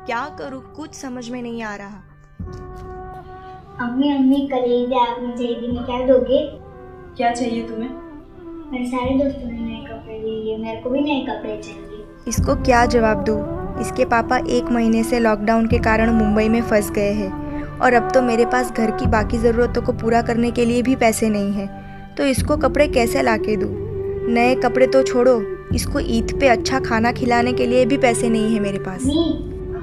क्या करूँ कुछ समझ में नहीं आ रहा। अम्मी अम्मी कल ईद है, आप मुझे ईद में क्या दोगे? क्या चाहिए तुम्हें? मेरे सारे दोस्तों ने नए कपड़े ले लिए, मेरे को भी नए कपड़े चाहिए। इसको क्या जवाब दूँ। इसके पापा 1 महीने से लॉकडाउन के कारण मुंबई में फंस गए हैं और अब तो मेरे पास घर की बाकी ज़रूरतों को पूरा करने के लिए भी पैसे नहीं हैं, तो इसको कपड़े कैसे ला के दूँ। नए कपड़े तो छोड़ो, इसको ईद पे अच्छा खाना खिलाने के लिए भी पैसे नहीं है मेरे पास।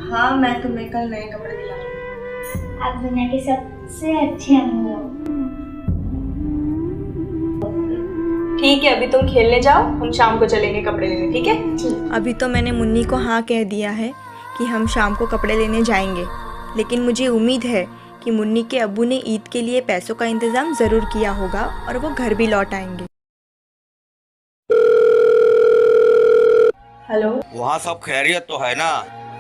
हाँ, मैं तुम्हें कल नए कपड़े दिलाऊंगी। आप दुनिया के सबसे अच्छे अम्मी हो। ठीक है, अभी तुम खेलने जाओ, हम शाम को चलेंगे कपड़े लेने, ठीक है? अभी तो मैंने मुन्नी को हाँ कह दिया है कि हम शाम को कपड़े लेने जाएंगे, लेकिन मुझे उम्मीद है कि मुन्नी के अब्बू ने ईद के लिए पैसों का इंतज़ाम ज़रूर किया होगा और वो घर भी लौट आएंगे। हेलो, वहाँ सब खैरियत तो है ना?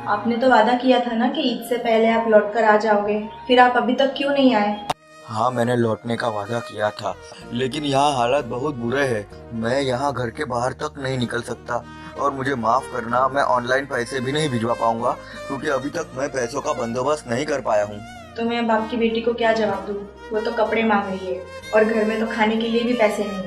आपने तो वादा किया था ना कि ईद से पहले आप लौट कर आ जाओगे, फिर आप अभी तक क्यों नहीं आए? हाँ, मैंने लौटने का वादा किया था, लेकिन यहाँ हालत बहुत बुरे हैं। मैं यहाँ घर के बाहर तक नहीं निकल सकता और मुझे माफ करना, मैं ऑनलाइन पैसे भी नहीं भिजवा पाऊंगा क्योंकि अभी तक मैं पैसों का बंदोबस्त नहीं कर पाया हूँ। तो मैं अब आपकी बेटी को क्या जवाब दूँ? वो तो कपड़े मांग रही है और घर में तो खाने के लिए भी पैसे नहीं।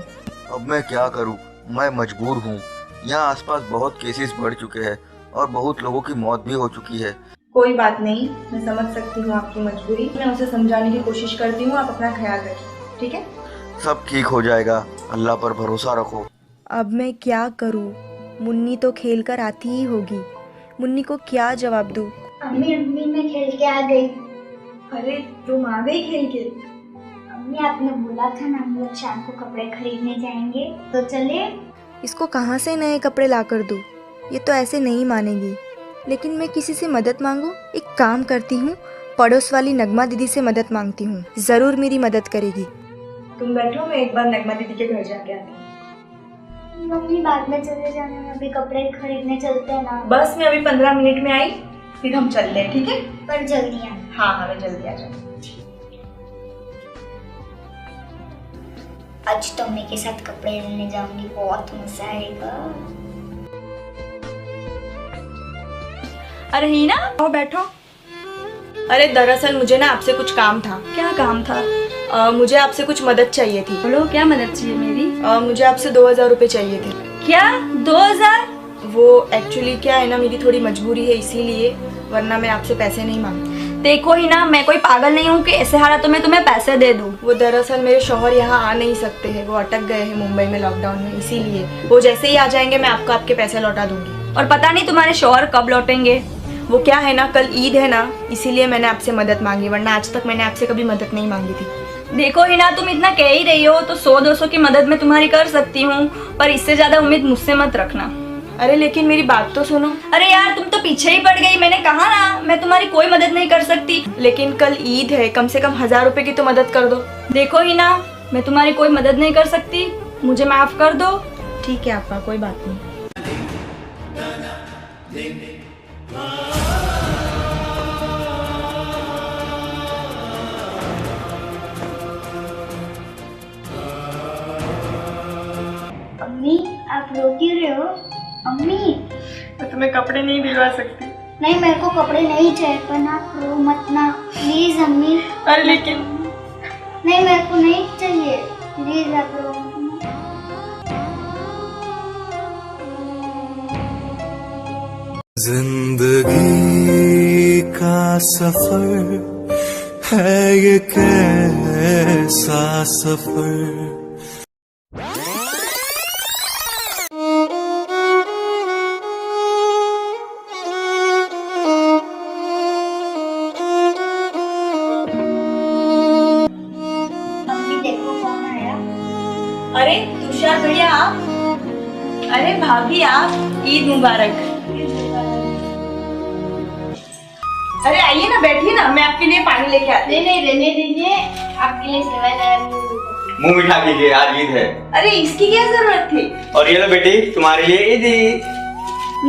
अब मैं क्या करूँ, मैं मजबूर हूँ। यहाँ आसपास बहुत केसेस बढ़ चुके हैं और बहुत लोगों की मौत भी हो चुकी है। कोई बात नहीं, मैं समझ सकती हूँ आपकी मजबूरी। मैं उसे समझाने की कोशिश करती हूँ, आप अपना ख्याल रखिए, ठीक है? सब ठीक हो जाएगा, अल्लाह पर भरोसा रखो। अब मैं क्या करूँ, मुन्नी तो खेल कर आती ही होगी, मुन्नी को क्या जवाब दूँ। अम्मी अम्मी मैं खेल के आ गई। अरे तुम आ गई खेल के? अम्मी आपने बोला था ना हम लोग शाम को कपड़े खरीदने जाएंगे, तो चले। इसको कहाँ से नए कपड़े ला कर दूँ, ये तो ऐसे नहीं मानेगी। लेकिन मैं किसी से मदद मांगूं? एक काम करती हूँ, पड़ोस वाली नगमा दीदी से मदद मांगती हूँ, ज़रूर मेरी मदद करेगी। तुम बैठो, मैं एक बार नगमा दीदी के घर जाके आती हूँ। मम्मी बाद में चले जाने में, अभी कपड़े खरीदने चलते हैं ना। बस मैं अभी 15 मिनट में आई, फिर हम चलते हैं, ठीक है? पर जल्दी आना। हाँ हाँ, मैं जल्दी आ जाऊँ। आज तो अम्मी के साथ कपड़े लेने जाऊंगी, बहुत मजा आएगा। अरे हीना, आओ बैठो। अरे दरअसल मुझे ना आपसे कुछ काम था। क्या काम था? मुझे आपसे कुछ मदद चाहिए थी। बोलो, क्या मदद चाहिए मेरी? मुझे आपसे 2000 रुपये चाहिए थे। क्या 2000? वो एक्चुअली क्या है ना, मेरी थोड़ी मजबूरी है इसीलिए, वरना मैं आपसे पैसे नहीं मांगती। देखो ही ना, मैं कोई पागल नहीं हूँ कि ऐसे हालात में तुम्हें पैसे दे दूँ। वो दरअसल मेरे शौहर यहाँ आ नहीं सकते हैं, वो अटक गए हैं मुंबई में लॉकडाउन में, इसीलिए वो जैसे ही आ जाएंगे मैं आपको आपके पैसे लौटा दूंगी। और पता नहीं तुम्हारे शौहर कब लौटेंगे। वो क्या है ना, कल ईद है ना, इसीलिए मैंने आपसे मदद मांगी, वरना आज तक मैंने आपसे कभी मदद नहीं मांगी थी। देखो ही ना, तुम इतना कह ही रही हो तो 100-200 की मदद मैं तुम्हारी कर सकती हूँ, पर इससे ज्यादा उम्मीद मुझसे मत रखना। अरे लेकिन मेरी बात तो सुनो। अरे यार, तुम तो पीछे ही पड़ गई। मैंने कहा ना, मैं तुम्हारी कोई मदद नहीं कर सकती। लेकिन कल ईद है, कम से कम 1000 रुपए की तो मदद कर दो। देखो ही ना, मैं तुम्हारी कोई मदद नहीं कर सकती, मुझे माफ कर दो। ठीक है आपा, कोई बात नहीं। अम्मी आप रो क्यों रहे हो? अम्मी मैं तुम्हें कपड़े नहीं दिलवा सकती। नहीं, मेरे को कपड़े नहीं चाहिए, पर आप रो मत ना प्लीज अम्मी। अरे लेकिन नहीं, मेरे को नहीं चाहिए, प्लीज आप रो मत। जिंदगी का सफर है ये कैसा सफर। अम्मी देखो कौन आया। अरे तुषार भैया आप? अरे भाभी आप, ईद मुबारक। अरे आइए ना, बैठिए ना, मैं आपके लिए पानी लेके आती हूँ। नहीं रहने दीजिए, आपके लिए सेवा लाया। मुंह मीठा कीजिए, आज ईद है। अरे इसकी क्या जरूरत थी? और ये लो बेटी, तुम्हारे लिए ईदी।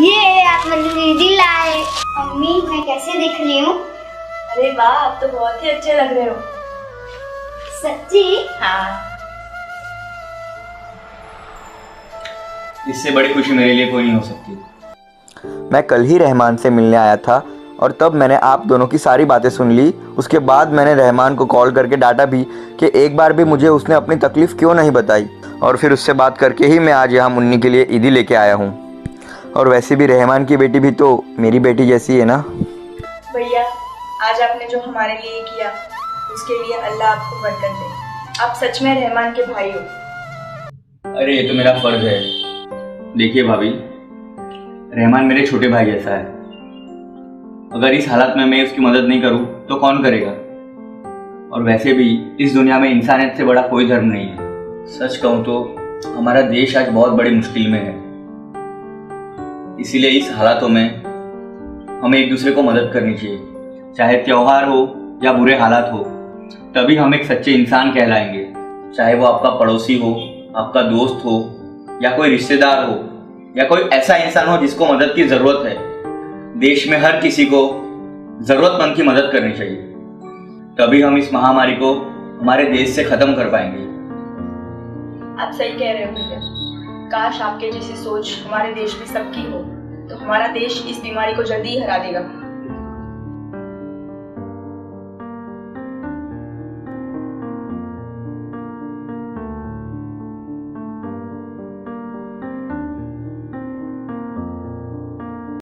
ये आप मेरे लिए ईदी लाए। अम्मी मैं कैसे दिख रही हूँ? अरे वाह, आप तो बहुत ही अच्छे लग रहे हो। सच्ची? हाँ। इससे बड़ी खुशी मेरे लिए कोई नहीं हो सकती। मैं कल ही रहमान से मिलने आया था और तब मैंने आप दोनों की सारी बातें सुन ली। उसके बाद मैंने रहमान को कॉल करके डांटा भी कि एक बार भी मुझे उसने अपनी तकलीफ़ क्यों नहीं बताई, और फिर उससे बात करके ही मैं आज यहाँ मुन्नी के लिए ईदी लेके आया हूँ। और वैसे भी रहमान की बेटी भी तो मेरी बेटी जैसी है ना। भैया, आज आपने जो हमारे लिए किया उसके लिए अल्लाह आपको बरकत दे। आप सच में रहमान के भाई हो। अरे ये तो मेरा फर्ज है। देखिए भाभी, रहमान मेरे छोटे भाई जैसा है। अगर इस हालत में मैं उसकी मदद नहीं करूं तो कौन करेगा। और वैसे भी इस दुनिया में इंसानियत से बड़ा कोई धर्म नहीं है। सच कहूं तो हमारा देश आज बहुत बड़ी मुश्किल में है, इसीलिए इस हालातों में हमें एक दूसरे को मदद करनी चाहिए। चाहे त्योहार हो या बुरे हालात हो, तभी हम एक सच्चे इंसान कहलाएंगे। चाहे वो आपका पड़ोसी हो, आपका दोस्त हो, या कोई रिश्तेदार हो, या कोई ऐसा इंसान हो जिसको मदद की जरूरत है। देश में हर किसी को जरूरतमंद की मदद करनी चाहिए, तभी हम इस महामारी को हमारे देश से खत्म कर पाएंगे। आप सही कह रहे हो भैया। काश आपके जैसी सोच हमारे देश में सबकी हो, तो हमारा देश इस बीमारी को जल्दी ही हरा देगा।